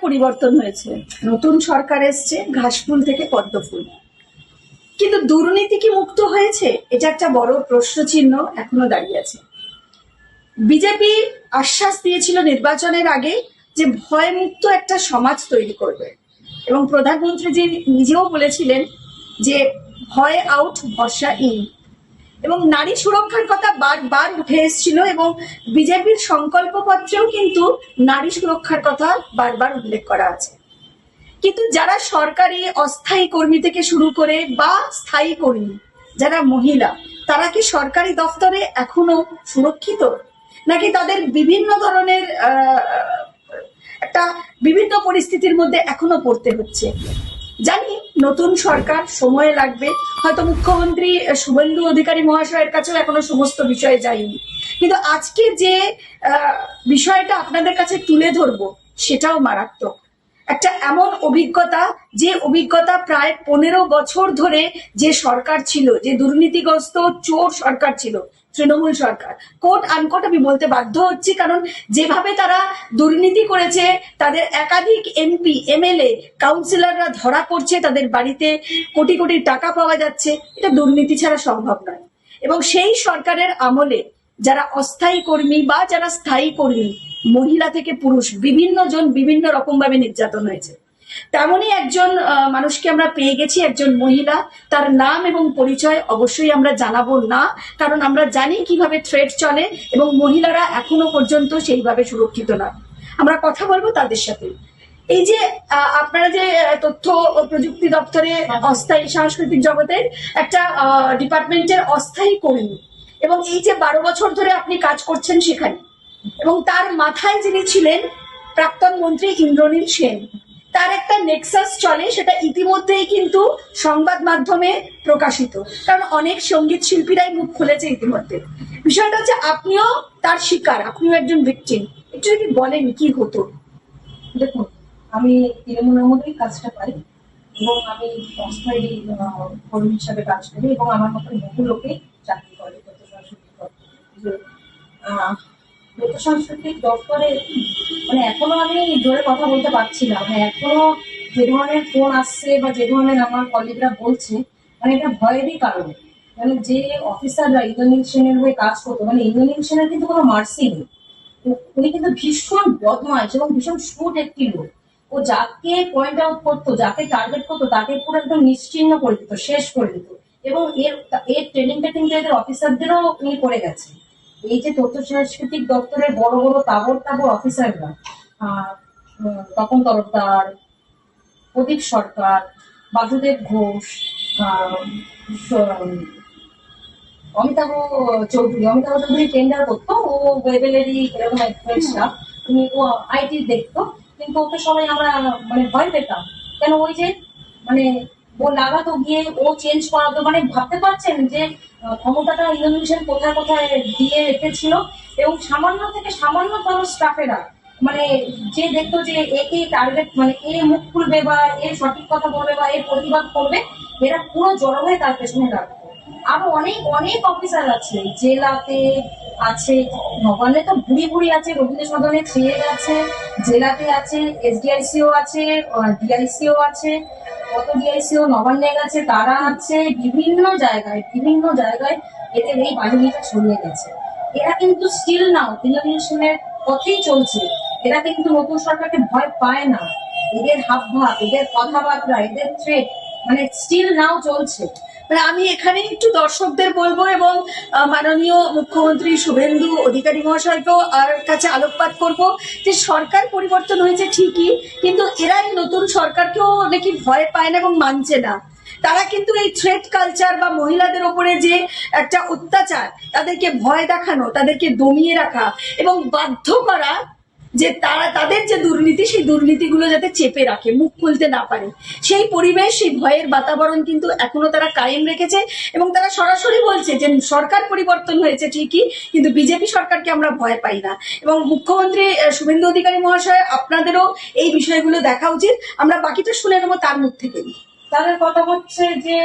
পরিবর্তন হয়েছে, নতুন সরকার এসছে, ঘাসফুল থেকে পদ্মফুল, কিন্তু দুর্নীতি কি মুক্ত হয়েছে? এটা একটা বড় প্রশ্ন চিহ্ন এখনো দাঁড়িয়ে আছে। বিজেপি আশ্বাস দিয়েছিল নির্বাচনের আগে যে ভয়মুক্ত একটা সমাজ তৈরি করবে, এবং প্রধানমন্ত্রী নিজেও বলেছিলেন যে ভয় আউট ভরসা ইন, এবং নারী সুরক্ষার কথা বারবার উঠে এসেছিল, এবং বিজেপির সংকল্পপত্রেও কিন্তু নারী সুরক্ষার কথা বারবার উল্লেখ করা আছে। কিন্তু যারা সরকারি অস্থায়ী কর্মী থেকে শুরু করে বা স্থায়ী কর্মী যারা মহিলা, তারা কি সরকারি দফতরে এখনো সুরক্ষিত, নাকি তাদের বিভিন্ন ধরনের একটা বিভিন্ন পরিস্থিতির মধ্যে এখনো পড়তে হচ্ছে? জানি নতুন সরকার, সময় লাগবে, হয়তো মুখ্যমন্ত্রী শুভেন্দু অধিকারী মহাশয়ের কাছেও এখনো সমস্ত বিষয়ে যায়নি, কিন্তু আজকে যে বিষয়টা আপনাদের কাছে তুলে ধরবো সেটাও মারাত্মক। একটা এমন অভিজ্ঞতা, যে অভিজ্ঞতা প্রায় 15 বছর ধরে যে সরকার ছিল, যে দুর্নীতিগ্রস্ত চোর সরকার ছিল, তৃণমূল সরকার, কোট আনকোট আমি বলতে বাধ্য হচ্ছি, কারণ যেভাবে তারা দুর্নীতি করেছে, তাদের একাধিক এমপি, এমএলএ, কাউন্সিলররা ধরা পড়ছে, তাদের বাড়িতে কোটি কোটি টাকা পাওয়া যাচ্ছে, এটা দুর্নীতি ছাড়া সম্ভব নয়। এবং সেই সরকারের আমলে যারা অস্থায়ী কর্মী বা যারা স্থায়ী কর্মী, মহিলা থেকে পুরুষ, বিভিন্ন জন বিভিন্ন রকম ভাবে নির্যাতন হয়েছে। তেমনই একজন মানুষকে আমরা পেয়ে গেছি, একজন মহিলা, তার নাম এবং পরিচয় অবশ্যই আমরা জানাবো না, কারণ আমরা জানি কিভাবে থ্রেট চলে এবং মহিলারা এখনো পর্যন্ত সেইভাবে সুরক্ষিত না। আমরা কথা বলবো তাদের সাথে। এই যে আপনারা যে তথ্য ও প্রযুক্তি দপ্তরে অস্থায়ী সাংস্কৃতিক জগতের একটা ডিপার্টমেন্টের অস্থায়ী কর্মী, এবং এই যে 12 বছর ধরে আপনি কাজ করছেন সেখানে, এবং তার মাথায় যিনি ছিলেন প্রাক্তন মন্ত্রী ইন্দ্রনীল সেন, তার একটা নেক্সাস চলে, সেটা ইতিমধ্যেই কিন্তু সংবাদ মাধ্যমে প্রকাশিত, কারণ অনেক সঙ্গীত শিল্পীরাই মুখ খুলেছে ইতিমধ্যে। বিষয়টা হচ্ছে আপনিও তার শিকার, আপনিও একজন ভিকটিম। একটু যদি বলেন কি হতো। দেখুন, আমি তৃণমূলের মধ্যেই কাজটা পাই এবং আমি অস্থায়ী কর্মী হিসাবে কাজ করি এবং আমার মতন বহু লোকে চাকরি করে লোক সাংস্কৃতিক দপ্তরে। মানে এখনো আমি জোরে কথা বলতে পারছি না, মানে এখনো যে ধরনের ফোন আসছে বা যে ধরনের আমার কলিগরা বলছে, মানে এটা ভয়েরই কারণ। মানে যে অফিসাররা ইন্দ্রনীল সেনের হয়ে কাজ করতো, মানে ইন্দ্রনীল সেনের কিন্তু কোনো মার্সি নেই। উনি কিন্তু ভীষণ বদমাইশ এবং ভীষণ শুট একটি লোক। ও যাকে পয়েন্ট আউট করতো, যাকে টার্গেট করতো, তাকে পুরো একদম নিশ্চিহ্ন করে দিত, শেষ করে দিত। এবং এর ট্রেনিংটা কিন্তু এদের অফিসারদেরও উনি করে গেছে। এই যে তথ্য সাংস্কৃতিক দপ্তরের বড় বড় তাবড় তাবড় অফিসাররা, তপন তরফদার, প্রদীপ সরকার, বাসুদেব ঘোষ, অমিতাভ চৌধুরী টেন্ডার করতো, ও ওয়েবেলেরই এরকম স্টাফ, ও আইটি দেখতো, কিন্তু ওকে সবাই আমরা মানে ভয় পেতাম। কেন? ওই যে মানে ও লাগাতো গিয়ে, ও চেঞ্জ করাতো, মানে ভাবতে পারছেন যে ক্ষমতাটা ইন্ডোনেশিয়ান কোথায় কোথায় দিয়ে রেখেছিল। এবং সামান্য থেকে সামান্যতম স্টাফেরা, মানে যে দেখতো যে একে টার্গেট, মানে এ মুখ খুলবে বা এ সঠিক কথা বলবে বা এ প্রতিবাদ করবে, এরা পুরো জড়ো হয়ে তার পেছনে লাগতো। আরো অনেক অনেক অফিসার আছে, জেলাতে আছে, নবান্নে তো ভুড়ি ভুড়ি আছে, রবীন্দ্র সদনে চেয়ে আছে, জেলাতে আছে, এসডিআইসিও আছে, ডিআইসিও আছে, কত ডিআইসিও নবান্নে গেছে, তারা আছে, বিভিন্ন জায়গায় এদের এই বাহিনীটা ছড়িয়ে গেছে। এরা কিন্তু স্টিল নাও তৃণমূলের পথেই চলছে। এরা কিন্তু নতুন সরকারকে ভয় পায় না। এদের হাবভাব, এদের কথাবার্তা, এদের থ্রেট মানে স্টিল নাও চলছে। মানে আমি এখানে একটু দর্শকদের বলবো এবং মাননীয় মুখ্যমন্ত্রী শুভেন্দু অধিকারী মহাশয়কেও আর কাছে আলোকপাত করব যে সরকার পরিবর্তন হয়েছে ঠিকই, কিন্তু এরা এই নতুন সরকারকেও নাকি ভয় পায় না এবং মানছে না। তারা কিন্তু এই থ্রেট কালচার বা মহিলাদের ওপরে যে একটা অত্যাচার, তাদেরকে ভয় দেখানো, তাদেরকে দমিয়ে রাখা এবং বাধ্য করা যে তারা তাদের যে দুর্নীতি, সেই দুর্নীতিগুলো যাতে চেপে রাখে, মুখ খুলতে না পারে, সেই পরিবেশ, সেই ভয়ের বাতাবরণ কিন্তু এখনো তারা কায়েম রেখেছে। এবং তারা সরাসরি বলছে যে সরকার পরিবর্তন হয়েছে ঠিকই, কিন্তু বিজেপি সরকারকে আমরা ভয় পাই না। এবং মুখ্যমন্ত্রী শুভেন্দু অধিকারী মহাশয়, আপনাদেরও এই বিষয়গুলো দেখা উচিত। আমরা বাকিটা শুনে নেবো তার মুখ থেকে। তাদের কথা হচ্ছে যে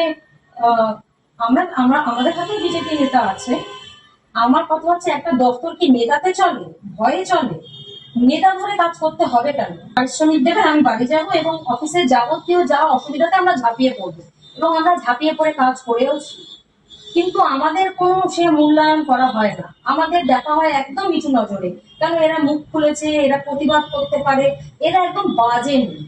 আমরা আমরা আমাদের হাতে বিজেপি নেতা আছে। আমার কথা হচ্ছে, একটা দপ্তর কি নেতাতে চলে, ভয়ে চলে? নেতা ধরে কাজ করতে হবে কেন? পারিশ্রমিক দেবেন, আমি বাড়ি যাবো এবং অফিসের যাবতীয় যা অসুবিধাতে আমরা ঝাঁপিয়ে পড়বো এবং আমরা ঝাঁপিয়ে পড়ে কাজ করেওছি, কিন্তু আমাদের কোনো সে মূল্যায়ন করা হয় না, আমাদের দেখা হয় একদম নিচু নজরে। কেন? এরা মুখ খুলেছে, এরা প্রতিবাদ করতে পারে, এরা একদম বাজে নেই।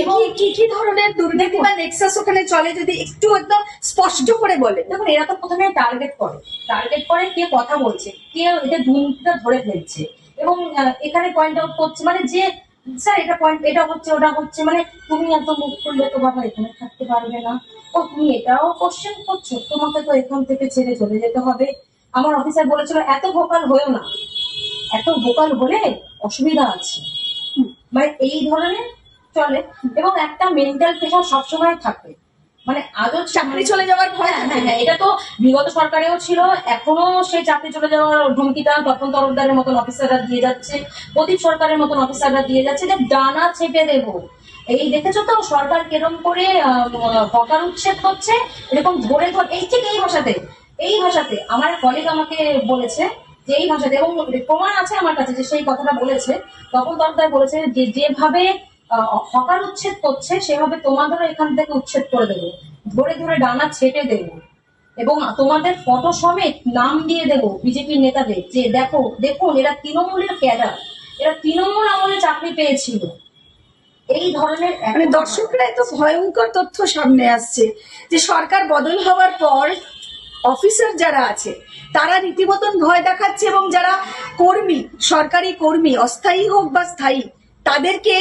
এবং কি কি ধরনের দুর্নীতি বা নেক্সাস ওখানে চলে যদি একটু একদম স্পষ্ট করে বলে। দেখুন, এরা তো প্রথমে টার্গেট করে কে কথা বলছে, কে এদের দুর্নীতিটা ধরে ফেলছে এবং এখানে পয়েন্ট আউট করছে, মানে যে স্যার এটা পয়েন্ট, এটা হচ্ছে ওটা হচ্ছে, মানে তুমি এত মুখ করলে তো বাবা এখানে থাকতে পারবে না, ও তুমি এটাও কোশ্চেন করছো, তোমাকে তো এখান থেকে ছেড়ে চলে যেতে হবে। আমার অফিসার বলেছিল এত ভোকাল হয়েও না, এত ভোকাল হলে অসুবিধা আছে। মানে এই ধরনের চলে এবং একটা মেন্টাল প্রেশার সবসময় থাকে, মানে আজও চাকরি চলে যাওয়ার ভয় হ্যাঁ থাকে। হ্যাঁ হ্যাঁ, এটা তো বিগত সরকারেও ছিল, এখনো সেই চাকরি চলে যাওয়ার হুমকিটা তপন তরফদারের মতন অফিসাররা দিয়ে যাচ্ছে, প্রদীপ সরকারের মতন অফিসাররা দিয়ে যাচ্ছে যে ডানা ছেপে দেবো। এই দেখেছো তো সরকার কেরম করে হকার উচ্ছেদ করছে, এরকম ধরে ধরে এই ঠিক এই ভাষাতে আমার কলিগ আমাকে বলেছে যে এই ভাষাতে, এবং প্রমাণ আছে আমার কাছে যে সেই কথাটা বলেছে। তপন তরফদার বলেছে যে যেভাবে হকার উচ্ছেদ করছে সেভাবে তোমাদেরও এখান থেকে উচ্ছেদ করে দেবো, ধরে ধরে ডানা ছেটে দেবো এবং তোমাদের ফটো সমেত নাম দিয়ে দেবো বিজেপি নেতাদের যে দেখো দেখুন এরা তৃণমূলের ক্যাডার, এরা তৃণমূল আমলে চাকরি পেয়েছিল। এই ধরনের মানে দর্শকরা এত ভয়ঙ্কর তথ্য সামনে আসছে যে সরকার বদল হওয়ার পর অফিসার যারা আছে তারা রীতিমতন ভয় দেখাচ্ছে এবং যারা কর্মী, সরকারি কর্মী, অস্থায়ী হোক বা স্থায়ী, তাদেরকে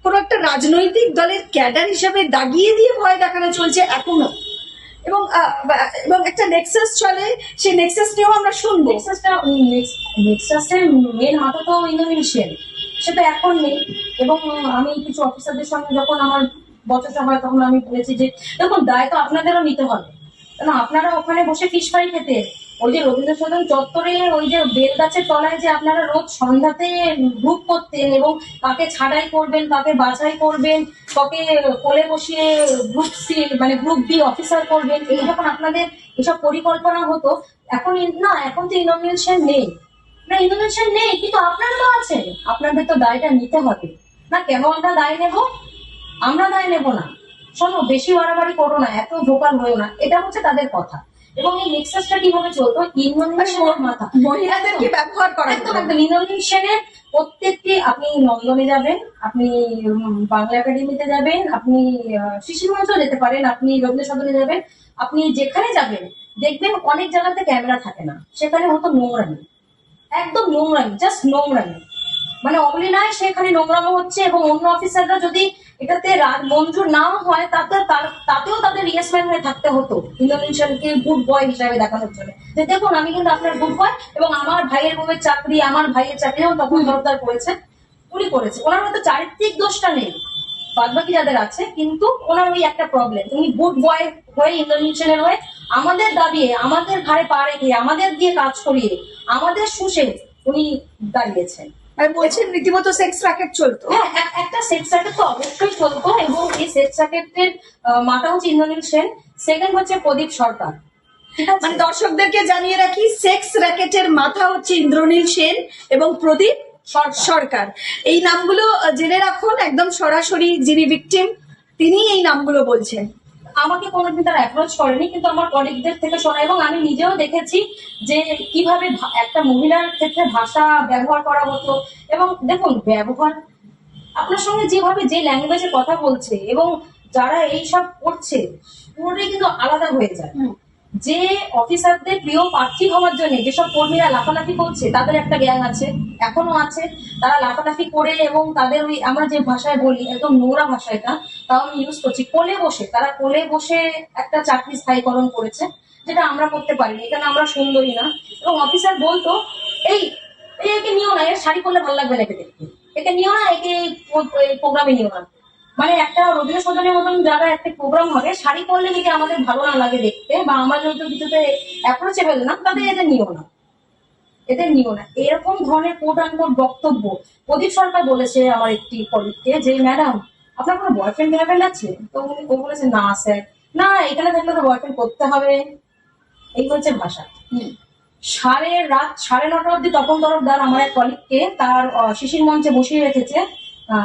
কোনো একটা রাজনৈতিক দলের ক্যাডার হিসেবে দাগিয়ে দিয়ে ভয় দেখানো চলছে এখনো। এবং এবং একটা নেক্সাস চলে, সেই নেক্সাস নিয়েও আমরা শুনবো। নেক্সাসের মেন মাথা তো ইন্দ্রনীল সেন, সেটা এখন নেই। এবং আমি কিছু অফিসারদের সঙ্গে যখন আমার বচসা হয় তখন আমি বলেছি যে দেখুন দায় তো আপনাদেরও নিতে হবে, কেন আপনারা ওখানে বসে ফিশ ফ্রাই খেতে, ওই যে রবীন্দ্র সদন চত্বরে ওই যে বেল গাছের তলায় যে আপনারা রোজ সন্ধ্যাতে গ্রুপ করতেন এবং কাকে ছাঁটাই করবেন, কাকে বাছাই করবেন, কাকে কোলে বসিয়ে গ্রুপ সি মানে গ্রুপ বি অফিসার করবেন, এই যখন আপনাদের এসব পরিকল্পনা হতো, এখন না, এখন তো ইন্দ্রনীল সেন নেই, না ইন্দ্রনীল সেন নেই, কিন্তু আপনারা তো আছেন, আপনাদের তো দায়টা নিতে হবে না। কেন আমরা দায় নেব? আমরা দায় নেব না। শোনো, বেশি বাড়াবাড়ি করো না, এত ভোকাল হয়েও না, এটা হচ্ছে তাদের কথা। এবং এই নেক্সাসটা কিভাবে চলতো, ইন্দ্রনীল সেনের মাথা, মহিলাদেরকে ব্যবহার করা একদম একদম ইন্দ্রনীল সেনের প্রত্যেকটি, আপনি নন্দনে যাবেন, আপনি বাংলা একাডেমিতে যাবেন, আপনি শিশির মঞ্চেও যেতে পারেন, আপনি রবীন্দ্র সদনে যাবেন, আপনি যেখানে যাবেন দেখবেন অনেক জায়গাতে ক্যামেরা থাকে না, সেখানে হতো নোংরামি, একদম নোংরামি, জাস্ট নোংরামি, মানে অবলীলায় সেখানে নোংরামো হচ্ছে। এবং অন্য অফিসাররা যদি এটাতে মঞ্জুর নাও হয় তাতেও তাদের রিয়েসমেন্ট হয়ে থাকতে হতো ইন্দ্রনীলকে গুড বয় হিসাবে দেখানোর জন্য, যে দেখুন আমি কিন্তু আপনার গুড বয় এবং আমার ভাইয়ের বউয়ের চাকরি, আমার ভাইয়ের চাকরি যেমন তখন দরকার করেছে, উনি করেছে, ওনার মধ্যে চারিত্রিক দোষটা নেই, বাদবাকি যাদের আছে, কিন্তু ওনার ওই একটা প্রবলেম, উনি গুড বয় হয়ে ইন্দ্রনীল সেনের হয়ে আমাদের দাবিয়ে, আমাদের ঘাড়ে পা রেখে, আমাদের দিয়ে কাজ করিয়ে, আমাদের শুষে উনি দাঁড়িয়েছেন। আর বলছেন রীতিমতো সেক্স র্যাকেট চলতো। হ্যাঁ, একটা সেক্স র্যাকেট তো অবশ্যই চলতো এবং এই সেক্স র্যাকেটের মাথা হচ্ছে ইন্দ্রনীল সেন, সেকেন্ড হচ্ছে প্রদীপ সরকার। ঠিক আছে, মানে দর্শকদেরকে জানিয়ে রাখি, সেক্স র্যাকেটের মাথা হচ্ছে ইন্দ্রনীল সেন এবং প্রদীপ সরকার। এই নামগুলো জেনে রাখুন, একদম সরাসরি যিনি ভিকটিম তিনি এই নামগুলো বলছেন। আমাকে কোনোদিন তারা অ্যাপ্রোচ করেনি, কিন্তু আমার কলিগদের থেকে শোনা এবং আমি নিজেও দেখেছি যে কিভাবে একটা মহিলার ক্ষেত্রে ভাষা ব্যবহার করা হতো। এবং দেখুন, ব্যবহার আপনার সঙ্গে যেভাবে যে ল্যাঙ্গুয়েজে কথা বলছে এবং যারা এই সব করছে পুরোটাই কিন্তু আলাদা হয়ে যায়। যে অফিসারদের প্রিয় প্রার্থী হওয়ার জন্য যেসব কর্মীরা লাফালাফি করছে, তাদের একটা গ্যাং আছে, এখনো আছে, তারা লাফালাফি করে এবং তাদের ওই আমরা যে ভাষায় বলি, একদম নোংরা ভাষা, এটা তাও আমি ইউজ করছি, তারা কোলে বসে একটা চাকরি স্থায়ীকরণ করেছে, যেটা আমরা করতে পারিনি, এখানে আমরা সুন্দরী না। এবং অফিসার বলতো এই একে নিও না, এর শাড়ি পরলে ভালো লাগবে না, একে দেখতে, একে নিও না, একে প্রোগ্রামে নিও না। মানে একটা রবীন্দ্র সদনের মতন জায়গায় একটা প্রোগ্রাম হবে, শাড়ি পরলে যদি আমাদের ভালো না লাগে দেখতে, বা আমরা যদি কিছুতে অ্যাপ্রোচেবল না, তাদের এদের নিও না, এরকম ধরনের কোট আনকোট বক্তব্য প্রদীপ সরকার বলেছে আমার একটি কলিগকে যে ম্যাডাম আপনার কোনো বয়ফ্রেন্ড গার্লফ্রেন্ড আছে? তো ও বলেছে না স্যার, না এখানে থাকলে তো বয়ফ্রেন্ড করতে হবে, এই হচ্ছে ভাষা। রাত 9:30 অব্দি তপন তরফদার আমার এক কলিগকে তার শিশির মঞ্চে বসিয়ে রেখেছে।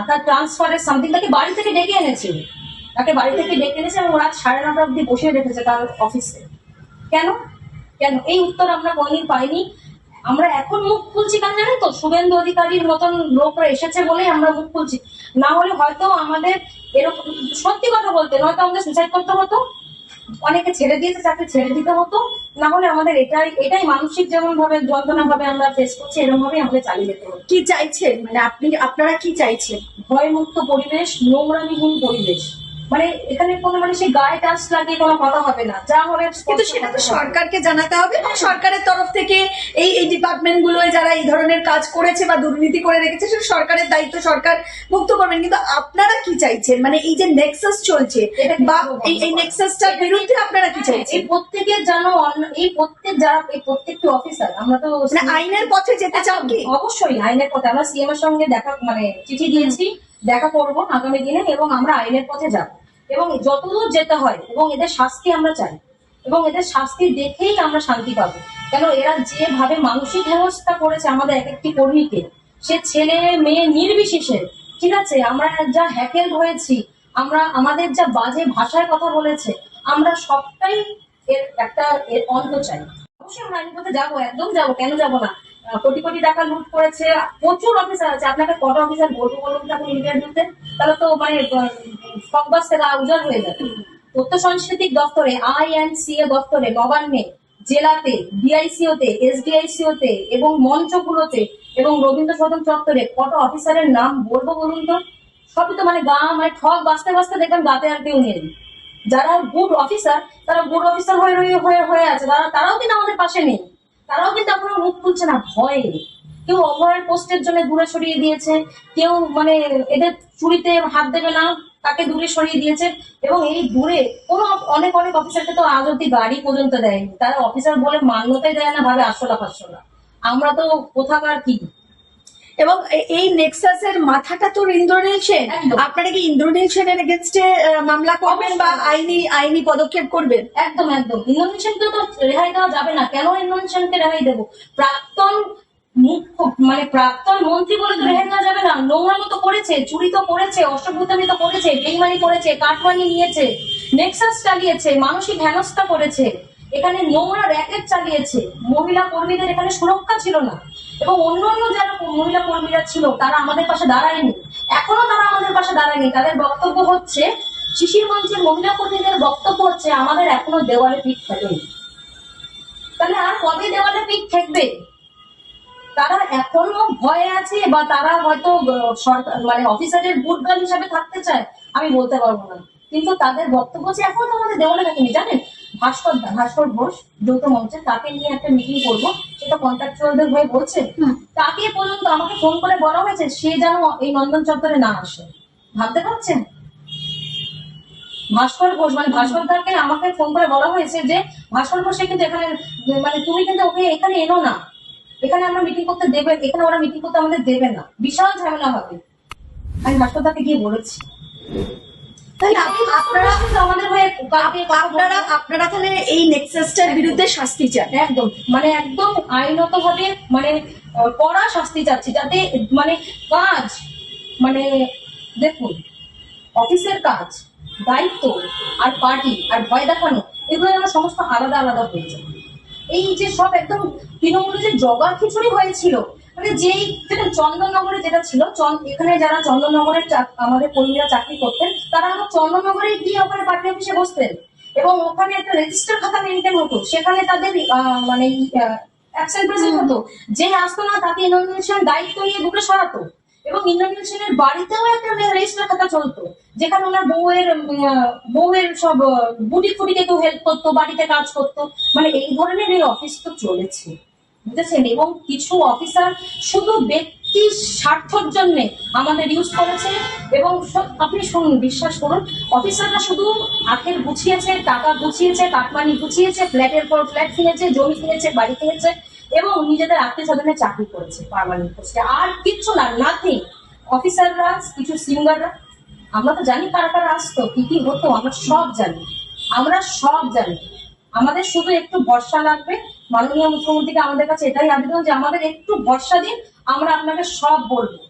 তার ট্রান্সফারের সামথিং তাকে বাড়ি থেকে ডেকে এনেছে, এবং রাত 9:30 অব্দি বসিয়ে রেখেছে তার অফিসে। কেন কেন এই উত্তর আমরা কোনদিন পাইনি। আমরা এখন মুখ খুলছি কেন জানেন তো? শুভেন্দু অধিকারীর মতন লোকরা এসেছে বলেই আমরা মুখ খুলছি, না হলে হয়তো আমাদের এরকম, সত্যি কথা বলতে, নয়তো আমাদের সুইসাইড করতে হতো, অনেকে ছেড়ে দিয়েছে, চাকরি ছেড়ে দিতে হতো, না হলে আমাদের এটাই মানসিক যেমন ভাবে যন্ত্রণা ভাবে আমরা ফেস করছি, এরকম ভাবে আমাদের চালিয়ে যেতে হতো। কি চাইছেন, মানে আপনারা কি চাইছেন? ভয়মুক্ত পরিবেশ, নোংরামিহীন পরিবেশ, মানে এখানে কোনো মানে সেই গায়ে টাচ লাগিয়ে কোনো কথা হবে না, যা হবে। কিন্তু সেটা তো সরকারকে জানাতে হবে, এবং সরকারের তরফ থেকে এই ডিপার্টমেন্ট গুলোয় যারা এই ধরনের কাজ করেছে বা দুর্নীতি করে রেখেছে সেটা সরকারের দায়িত্ব, সরকার মুক্ত করবেন। কিন্তু আপনারা কি চাইছেন, মানে এই যে নেক্সাস চলছে বা এই নেক্সাসটার বিরুদ্ধে আপনারা কি চাইছেন? এই প্রত্যেকের যেন এই প্রত্যেকটি অফিসার, আমরা তো আইনের পথে যেতে চান কি? অবশ্যই আইনের পথে। আমরা সিএম এর সঙ্গে চিঠি দিয়েছি, দেখা করবো আগামী দিনে, এবং আমরা আইনের পথে যাব, এবং যতদূর যেতে হয়, এবং এদের শাস্তি আমরা চাই, এবং এদের শাস্তি দেখেই আমরা শান্তি পাবো। কেন এরা যেভাবে মানসিক হেনস্থা করেছে আমাদের এক একটি কর্মীকে, সে ছেলে মেয়ে নির্বিশেষে, ঠিক আছে, আমরা যা হ্যাকেল হয়েছি, আমাদের যা বাজে ভাষায় কথা বলেছে, আমরা সবটাই এর অন্ত চাই। অবশ্যই আমরা আইনের পথে যাবো, একদম যাবো, কেন যাবো না। কোটি কোটি টাকা লুট করেছে, প্রচুর অফিসার আছে, আপনাকে কটা অফিসার বলবো বলুন তখন ইন্টারভিউতে? তাহলে তো মানে ফকবাস থেকে উজাড় হয়ে যাবে। তথ্য সাংস্কৃতিক দপ্তরে, INCA দপ্তরে, নবান্নে, জেলাতে, ডিআইসিওতে, SDICOতে, এবং মঞ্চগুলোতে, এবং রবীন্দ্র সদন চত্বরে কত অফিসারের নাম বলবো বলুন তো? সবই তো মানে মানে ঠক বাঁচতে বাঁচতে দেখবেন গাতে আর কেউ নেই। যারা গুড অফিসার, তারা গুড অফিসার হয়ে আছে, তারাও কিন্তু আমাদের পাশে নেই, তারাও কিন্তু এখনো মুখ খুলছে না ভয়ে। কেউ অভয়ের পোস্টের জন্য দূরে সরিয়ে দিয়েছে, কেউ মানে এদের চুরিতে হাত দেবে না তাকে দূরে সরিয়ে দিয়েছে, এবং এই দূরে অনেক অফিসারকে তো আজ অব্দি গাড়ি পর্যন্ত দেয়নি, তারা অফিসার বলে মান্যতাই দেয় না, ভাবে 800 আমরা তো কোথাকার কি। এবং এই নেক্সাসের মাথাটা তো ইন্দ্রনীল সেন। আপনারা কি ইন্দ্রনীল সেনের এগেনস্টে মামলা করবেন বা আইনি পদক্ষেপ করবেন? একদম একদম। ইন্দ্রনীল সেনকে তো রেহাই দেওয়া যাবে না। কেন ইন্দ্রনীল সেনকে রেহাই দেবো? প্রাক্তন মন্ত্রী বলে তো রেহাই দেওয়া যাবে না। নোংরামো তো করেছে, চুরি তো করেছে, অষ্টভূতামি তো করেছে, বেইমানি করেছে, কাটমানি নিয়েছে, নেক্সাস চালিয়েছে, মানসিক হেনস্থা করেছে, এখানে নোংরা র্যাকেট চালিয়েছে, মহিলা কর্মীদের এখানে সুরক্ষা ছিল না, এবং অন্যান্য যারা মহিলা কর্মীরা ছিল তারা আমাদের পাশে দাঁড়ায়নি, এখনো তারা আমাদের পাশে দাঁড়ায়নি। তাদের বক্তব্য হচ্ছে, শিশির মঞ্চের মহিলা কর্মীদের বক্তব্য হচ্ছে, আমাদের এখনো দেওয়ালে পিঠ ঠেকেনি। তাহলে আর কবে দেওয়ালে পিঠ ঠেকবে? তারা এখনো ভয়ে আছে, বা তারা হয়তো সরকার মানে অফিসারের গুডগার্ল হিসাবে থাকতে চায়, আমি বলতে পারবো না। কিন্তু তাদের বক্তব্য হচ্ছে এখনো তো আমাদের দেওয়ালে থাকেনি। জানেন, ভাস্কর ঘোষ যৌথ মঞ্চে, তাকে নিয়ে একটা মিটিং করবো, সেটা কন্ট্রাকচুয়ালদের হয়ে বলছে, তাকে পর্যন্ত আমাকে ফোন করে বলা হয়েছে সে যেন এই নন্দন চত্বরে না আসে। ভাবতে পারছেন? ভাস্কর ঘোষ মানে ভাস্কর দাকে আমাকে ফোন করে বলা হয়েছে যে ভাস্কর ঘোষ কিন্তু এখানে, মানে তুমি কিন্তু ওকে এখানে এনো না, এখানে আমরা মিটিং করতে দেবে, এখানে ওরা মিটিং করতে আমাদের দেবে না, বিশাল ঝামেলা হবে। আমি ভাস্কর দাকে গিয়ে বলেছি। আপনারা তাহলে এই নেক্সাসটার বিরুদ্ধে শাস্তি চান? একদম, মানে একদম আইনত ভাবে, মানে কড়া শাস্তি চাচ্ছি, যাতে মানে কাজ, মানে দেখুন, অফিসের কাজ, দায়িত্ব, আর পার্টি, আর ভয় দেখানো, এগুলো যেন সমস্ত আলাদা আলাদা হয়ে যায়। এই যে সব একদম তৃণমূলে যে জগা খিচুড়ি হয়েছিল, মানে যেটা চন্দননগরে যেটা ছিল, এখানে যারা চন্দননগরের আমাদের কর্মীরা চাকরি করতেন, তারা আমার চন্দননগরে গিয়ে ওখানে পার্টি অফিসে বসতেন, এবং ওখানে একটা রেজিস্টার খাতা মেনটেন হতো, সেখানে তাদের মানে অ্যাবসেন্ট প্রেজেন্ট হতো, যে আসতো না তাকে ইন্দ্রনীল সেন দায়িত্ব নিয়ে দুটো সরাতো, এবং ইন্দ্রনীল সেনের বাড়িতেও একটা রেজিস্টার খাতা চলতো, যেখানে ওনার বউয়ের সব বুটি ফুটিকে কেউ হেল্প করতো, বাড়িতে কাজ করতো, মানে এই ধরনের এই অফিস তো চলেছে, বুঝেছেন। এবং কিছু অফিসার শুধু ব্যক্তি স্বার্থের জন্য আমাদের ইউজ করেছে, এবং আপনি শুনুন, বিশ্বাস করুন, অফিসাররা শুধু আখের গুছিয়েছে, টাকা গুছিয়েছে, কাটমানি গুছিয়েছে, ফ্ল্যাটের পর ফ্ল্যাট কিনেছে, জমি কিনেছে, বাড়ি কিনেছে, এবং নিজেদের আত্মীয় স্বজনের চাকরি করেছে পার্মানেন্ট পোস্টে, আর কিচ্ছু না, নাথিং। অফিসাররা, কিছু সিঙ্গাররা, আমরা তো জানি কারা কারা আসতো, কি কি হতো, আমরা সব জানি। আমাদের শুধু একটু ভরসা লাগবে, মাননীয় মুখ্যমন্ত্রীকে আমাদের কাছে এটাই আবেদন যে আমাদের একটু ভরসা দিন, আমরা আপনাকে সব বলবো।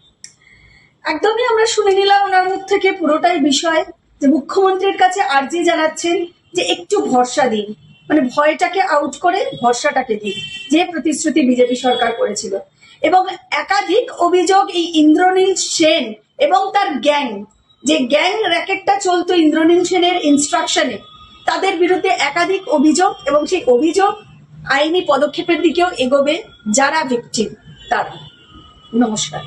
একদমই আমরা শুনে নিলাম ওনার মুখ থেকে পুরোটাই বিষয়, যে মুখ্যমন্ত্রীর কাছে আর্জি জানাচ্ছেন যে একটু ভরসা দিন, মানে ভয়টাকে আউট করে ভরসাটাকে দিন, যে প্রতিশ্রুতি বিজেপি সরকার করেছিল। এবং একাধিক অভিযোগ এই ইন্দ্রনীল সেন এবং তার গ্যাং, যে গ্যাং র্যাকেটটা চলতো ইন্দ্রনীল সেনের ইনস্ট্রাকশনে, তাদের বিরুদ্ধে একাধিক অভিযোগ, এবং সেই অভিযোগ আইনি পদক্ষেপের দিকেও এগোবে যারা ভিকটিম তারা। নমস্কার।